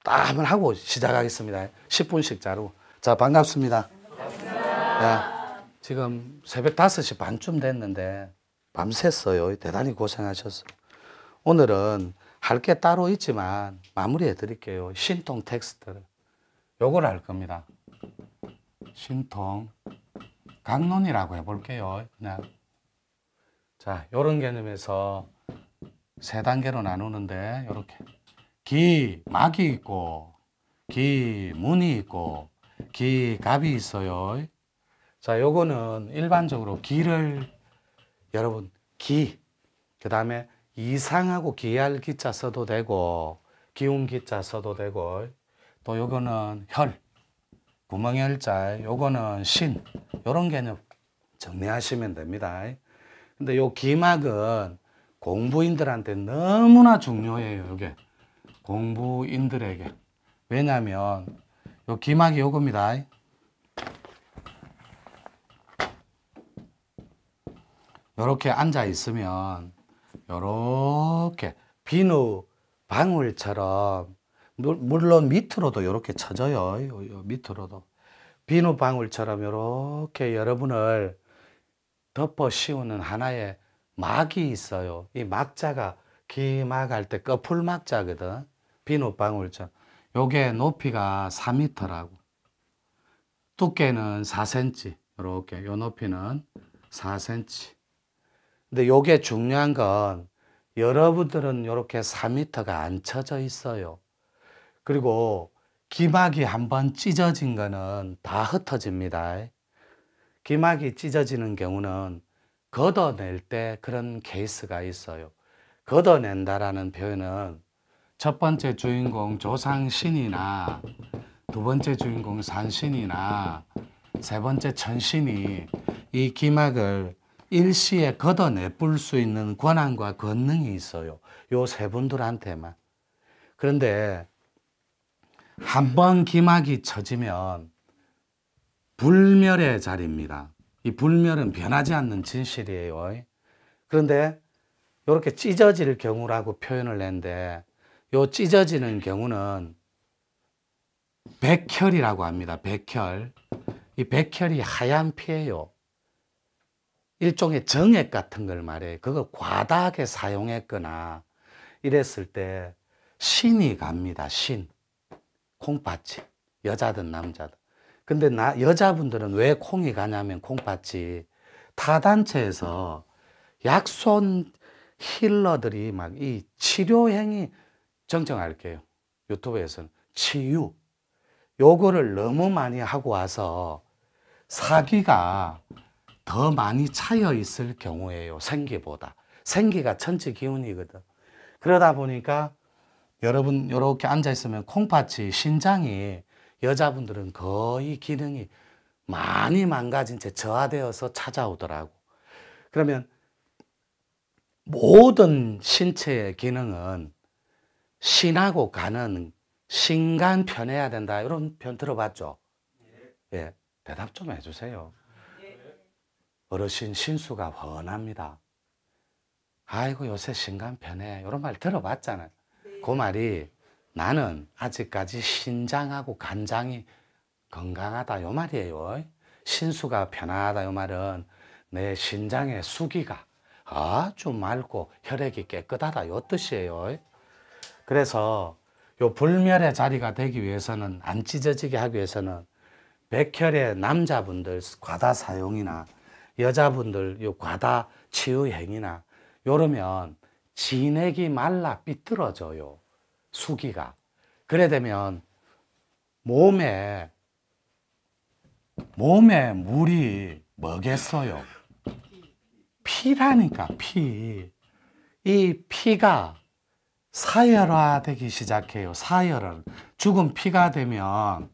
딱 한번 하고 시작하겠습니다. 10분씩 자르고. 자, 반갑습니다. 야, 지금 새벽 5시 반쯤 됐는데 밤샜어요. 대단히 고생하셨어요. 오늘은 할 게 따로 있지만 마무리해 드릴게요. 신통 텍스트를. 요걸 할 겁니다. 신통 강론이라고 해볼게요. 그냥. 자, 요런 개념에서 세 단계로 나누는데, 요렇게. 기, 막이 있고, 기, 문이 있고, 기, 갑이 있어요. 자, 요거는 일반적으로 기를, 여러분, 기, 그 다음에 이상하고 기할 기자 써도 되고, 기운 기자 써도 되고, 또 요거는 혈, 구멍의 혈자, 요거는 신, 요런 개념 정리하시면 됩니다. 근데 요 기막은 공부인들한테 너무나 중요해요, 요게. 공부인들에게. 왜냐면 요 기막이 요겁니다. 요렇게 앉아 있으면 요렇게 비누 방울처럼, 물론 밑으로도 요렇게 쳐져요. 요 밑으로도 비누 방울처럼 요렇게 여러분을 덮어 씌우는 하나의 막이 있어요. 이 막자가 기막 할 때 꺼풀 막자거든. 비누방울처럼. 요게 높이가 4m라고. 두께는 4cm. 요렇게 요 높이는 4cm. 근데 요게 중요한 건 여러분들은 요렇게 4m가 안 쳐져 있어요. 그리고 기막이 한번 찢어진 거는 다 흩어집니다. 기막이 찢어지는 경우는 걷어낼 때 그런 케이스가 있어요. 걷어낸다라는 표현은 첫 번째 주인공 조상신이나 두 번째 주인공 산신이나 세 번째 천신이 이 기막을 일시에 걷어내볼 수 있는 권한과 권능이 있어요. 요 세 분들한테만. 그런데 한번 기막이 쳐지면 불멸의 자리입니다. 이 불멸은 변하지 않는 진실이에요. 그런데 이렇게 찢어질 경우라고 표현을 했는데, 요 찢어지는 경우는 백혈이라고 합니다. 백혈. 이 백혈이 하얀 피예요. 일종의 정액 같은 걸 말해요. 그거 과다하게 사용했거나 이랬을 때 신이 갑니다. 신. 콩팥이. 여자든 남자든. 근데 여자분들은 왜 콩이 가냐면, 콩팥이 타단체에서 약손 힐러들이 막 이 치료행위, 정정할게요. 유튜브에서는 치유. 요거를 너무 많이 하고 와서 사기가 더 많이 차여 있을 경우에요. 생기보다. 생기가 천지 기운이거든. 그러다 보니까 여러분 요렇게 앉아 있으면 콩팥이, 신장이, 여자분들은 거의 기능이 많이 망가진 채 저하되어서 찾아오더라고. 그러면 모든 신체의 기능은 신하고 간은 신간 편해야 된다. 이런 표현 들어봤죠? 예, 대답 좀 해주세요. 어르신 신수가 훤합니다. 아이고 요새 신간 편해. 이런 말 들어봤잖아요. 그 말이 나는 아직까지 신장하고 간장이 건강하다 요 말이에요. 신수가 편하다 요 말은 내 신장의 수기가 아주 맑고 혈액이 깨끗하다 요 뜻이에요. 그래서 요 불멸의 자리가 되기 위해서는, 안 찢어지게 하기 위해서는 백혈의 남자분들 과다 사용이나 여자분들 요 과다 치유 행위나 요러면 진액이 말라 삐뚤어져요. 수기가. 그래 되면 몸에 물이 뭐겠어요? 피라니까, 피. 이 피가 사열화되기 시작해요. 사열은 죽은 피가 되면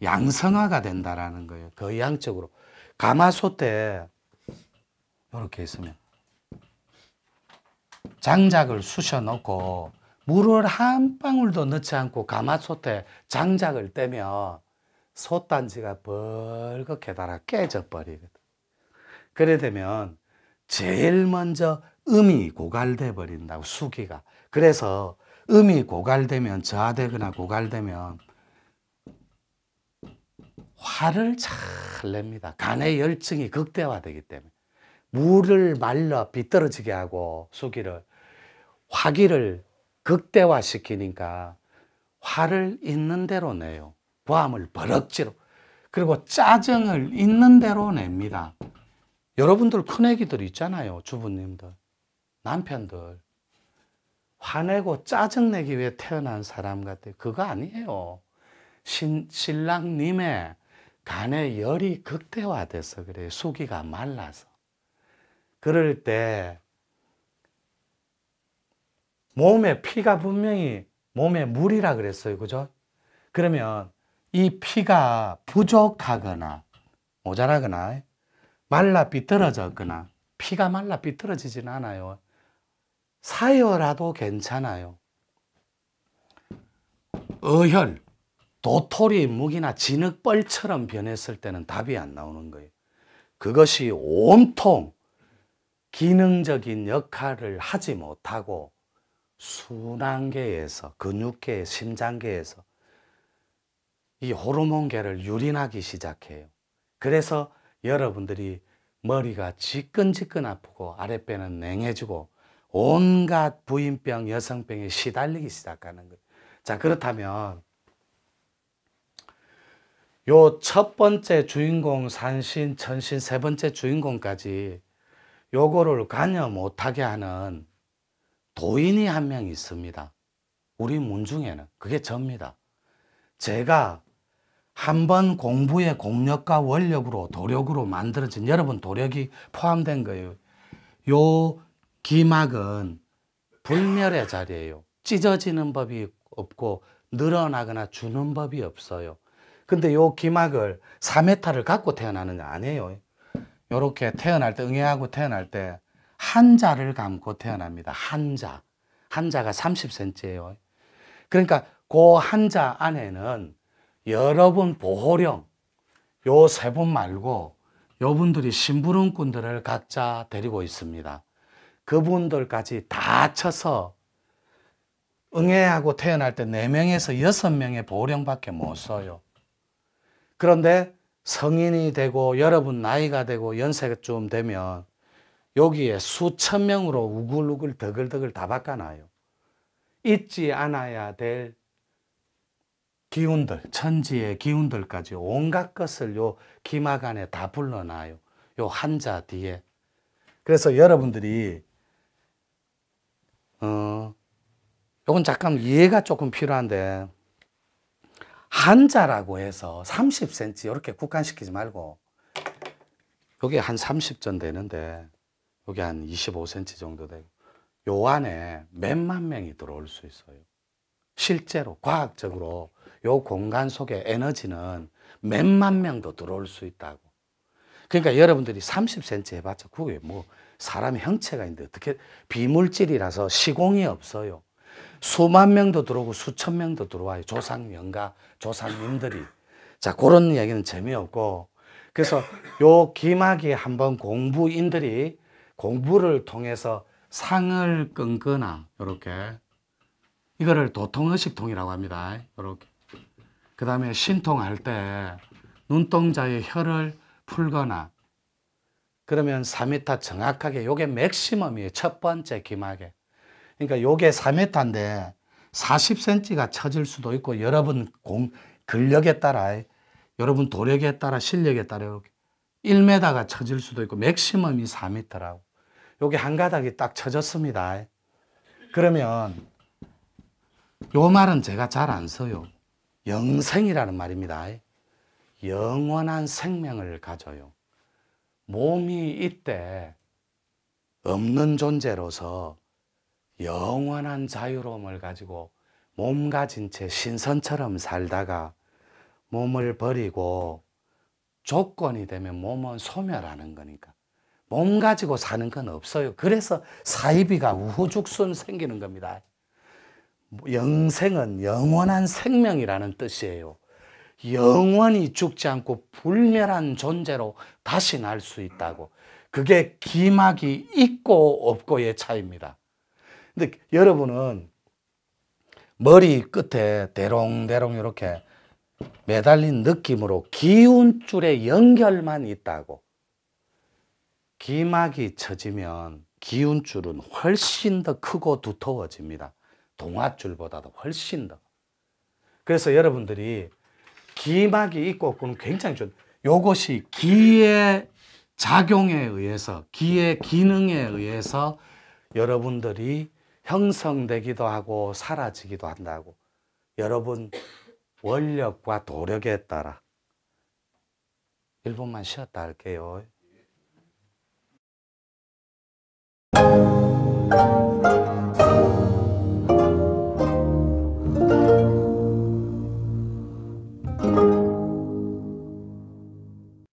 양성화가 된다라는 거예요. 그 양적으로. 가마솥에 이렇게 있으면 장작을 쑤셔 넣고 물을 한 방울도 넣지 않고 가마솥에 장작을 떼면 솥단지가 벌겋게 달아 깨져 버리거든. 그래 되면 제일 먼저 음이 고갈돼 버린다고, 수기가. 그래서 음이 고갈되면, 저하되거나 고갈되면 화를 잘 냅니다. 간의 열증이 극대화되기 때문에. 물을 말려 비떨어지게 하고 수기를, 화기를 극대화시키니까 화를 있는 대로 내요. 고함을 버럭지로. 그리고 짜증을 있는 대로 냅니다. 여러분들 큰애기들 있잖아요. 주부님들, 남편들. 화내고 짜증내기 위해 태어난 사람 같아요. 그거 아니에요. 신랑님의 간의 열이 극대화돼서 그래요. 수기가 말라서. 그럴 때 몸에 피가 분명히, 몸에 물이라 그랬어요. 그죠? 그러면 이 피가 부족하거나 모자라거나 말라 삐뚤어졌거나, 피가 말라 삐뚤어지진 않아요. 사여라도 괜찮아요. 어혈, 도토리, 묵이나 진흙벌처럼 변했을 때는 답이 안 나오는 거예요. 그것이 온통 기능적인 역할을 하지 못하고 순환계에서, 근육계, 심장계에서 이 호르몬계를 유린하기 시작해요. 그래서 여러분들이 머리가 지끈지끈 아프고 아랫배는 냉해지고 온갖 부인병, 여성병에 시달리기 시작하는 거예요. 자, 그렇다면 요 첫 번째 주인공 산신, 천신, 세 번째 주인공까지 요거를 관여 못하게 하는 도인이 한 명 있습니다. 우리 문중에는. 그게 저입니다. 제가 한번 공부의 공력과 원력으로, 도력으로 만들어진, 여러분 도력이 포함된 거예요. 요 기막은 불멸의 자리예요. 찢어지는 법이 없고 늘어나거나 주는 법이 없어요. 근데 요 기막을 3m를 갖고 태어나는 게 아니에요. 요렇게 태어날 때, 응애하고 태어날 때 한자를 감고 태어납니다. 한자. 한자가 30cm예요. 그러니까 그 한자 안에는 여러분 보호령, 요 세 분 말고 요분들이 심부름꾼들을 각자 데리고 있습니다. 그분들까지 다 쳐서 응애하고 태어날 때 4명에서 6명의 보호령밖에 못 써요. 그런데 성인이 되고 여러분 나이가 되고 연세가 좀 되면 여기에 수천 명으로 우글우글 더글더글 다 바꿔놔요. 잊지 않아야 될 기운들, 천지의 기운들까지 온갖 것을 요 기막 안에 다 불러놔요. 요 한자 뒤에. 그래서 여러분들이 요건 잠깐 이해가 조금 필요한데, 한자라고 해서 30cm 이렇게 국한시키지 말고, 요게 한 30전 되는데 요게 한 25cm 정도 되고, 요 안에 몇만 명이 들어올 수 있어요. 실제로 과학적으로 요 공간 속에 에너지는 몇만 명도 들어올 수 있다고. 그러니까 여러분들이 30cm 해봤자 그게 뭐 사람의 형체가 있는데 어떻게, 비물질이라서 시공이 없어요. 수만 명도 들어오고 수천 명도 들어와요. 조상 영가, 조상님들이. 자, 그런 이야기는 재미없고, 그래서 요 기막이 한번 공부인들이 공부를 통해서 상을 끊거나, 요렇게, 이거를 도통의식통이라고 합니다. 요렇게. 그 다음에 신통할 때 눈동자의 혀를 풀거나, 그러면 4m 정확하게, 요게 맥시멈이에요. 첫 번째 기막에. 그러니까 요게 4m인데 40cm가 쳐질 수도 있고, 여러분 근력에 따라, 여러분 도력에 따라, 실력에 따라 이렇게 1m가 쳐질 수도 있고, 맥시멈이 4m라고. 요게 한 가닥이 딱 쳐졌습니다. 그러면 요 말은 제가 잘 안 써요. 영생이라는 말입니다. 영원한 생명을 가져요. 몸이 이때 없는 존재로서 영원한 자유로움을 가지고 몸 가진 채 신선처럼 살다가 몸을 버리고 조건이 되면 몸은 소멸하는 거니까 몸 가지고 사는 건 없어요. 그래서 사이비가 우후죽순 생기는 겁니다. 영생은 영원한 생명이라는 뜻이에요. 영원히 죽지 않고 불멸한 존재로 다시 날 수 있다고. 그게 기막이 있고 없고의 차이입니다. 근데 여러분은 머리 끝에 대롱대롱 이렇게 매달린 느낌으로 기운줄의 연결만 있다고. 기막이 처지면 기운줄은 훨씬 더 크고 두터워집니다. 동아줄보다도 훨씬 더. 그래서 여러분들이 기막이 있고 없고는 굉장히 좋은, 요것이 기의 작용에 의해서, 기의 기능에 의해서 여러분들이 형성되기도 하고 사라지기도 한다고. 여러분 원력과 도력에 따라. 1분만 쉬었다 할게요.